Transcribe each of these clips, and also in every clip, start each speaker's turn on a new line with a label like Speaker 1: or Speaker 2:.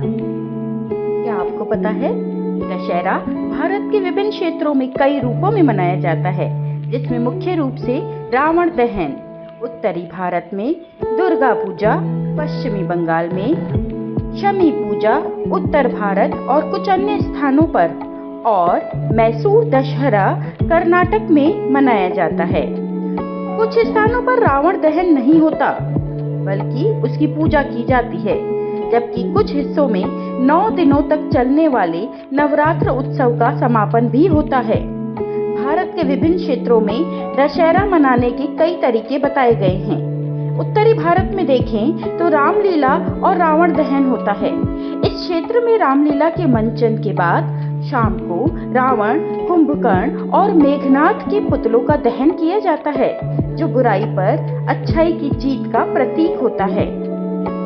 Speaker 1: क्या आपको पता है? दशहरा भारत के विभिन्न क्षेत्रों में कई रूपों में मनाया जाता है, जिसमें मुख्य रूप से रावण दहन उत्तरी भारत में, दुर्गा पूजा पश्चिमी बंगाल में, शमी पूजा उत्तर भारत और कुछ अन्य स्थानों पर और मैसूर दशहरा कर्नाटक में मनाया जाता है। कुछ स्थानों पर रावण दहन नहीं होता, बल्कि उसकी पूजा की जाती है, जबकि कुछ हिस्सों में 9 दिनों तक चलने वाले नवरात्र उत्सव का समापन भी होता है। भारत के विभिन्न क्षेत्रों में दशहरा मनाने के कई तरीके बताए गए हैं। उत्तरी भारत में देखें तो रामलीला और रावण दहन होता है। इस क्षेत्र में रामलीला के मंचन के बाद शाम को रावण, कुंभकर्ण और मेघनाथ के पुतलों का दहन किया जाता है, जो बुराई पर अच्छाई की जीत का प्रतीक होता है।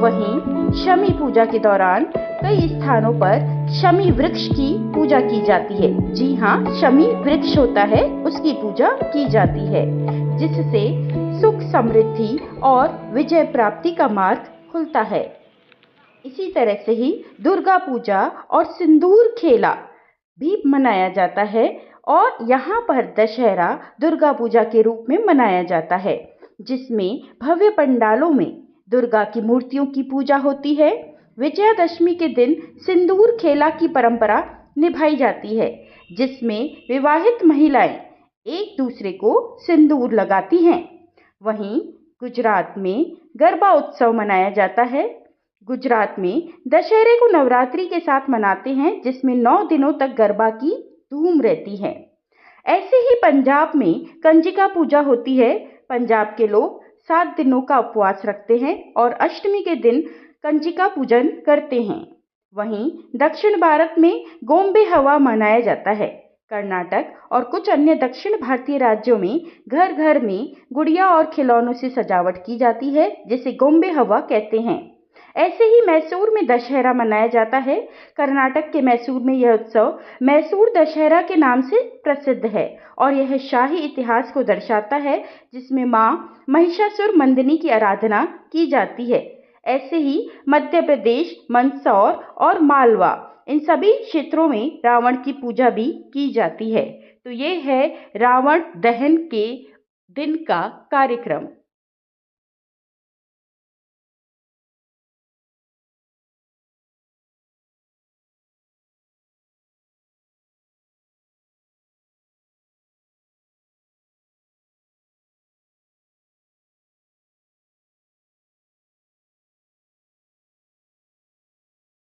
Speaker 1: वहीं शमी पूजा के दौरान कई स्थानों पर शमी वृक्ष की पूजा की जाती है। जी हाँ, शमी वृक्ष होता है, उसकी पूजा की जाती है, जिससे सुख, समृद्धि और विजय प्राप्ति का मार्ग खुलता है। इसी तरह से ही दुर्गा पूजा और सिंदूर खेला भी मनाया जाता है और यहाँ पर दशहरा दुर्गा पूजा के रूप में मनाया जाता है, जिसमें भव्य पंडालों में दुर्गा की मूर्तियों की पूजा होती है। विजयादशमी के दिन सिंदूर खेला की परंपरा निभाई जाती है, जिसमें विवाहित महिलाएं एक दूसरे को सिंदूर लगाती हैं। वहीं गुजरात में गरबा उत्सव मनाया जाता है। गुजरात में दशहरे को नवरात्रि के साथ मनाते हैं, जिसमें 9 दिनों तक गरबा की धूम रहती है। ऐसे ही पंजाब में कंजिका पूजा होती है। पंजाब के लोग 7 दिनों का उपवास रखते हैं और अष्टमी के दिन कंजिका पूजन करते हैं। वहीं दक्षिण भारत में गोम्बे हवा मनाया जाता है। कर्नाटक और कुछ अन्य दक्षिण भारतीय राज्यों में घर घर में गुड़िया और खिलौनों से सजावट की जाती है, जिसे गोम्बे हवा कहते हैं। ऐसे ही मैसूर में दशहरा मनाया जाता है। कर्नाटक के मैसूर में यह उत्सव मैसूर दशहरा के नाम से प्रसिद्ध है और यह शाही इतिहास को दर्शाता है, जिसमें मां महिषासुर मर्दिनी की आराधना की जाती है। ऐसे ही मध्य प्रदेश, मंदसौर और मालवा, इन सभी क्षेत्रों में रावण की पूजा भी की जाती है। तो ये है रावण दहन के दिन का कार्यक्रम।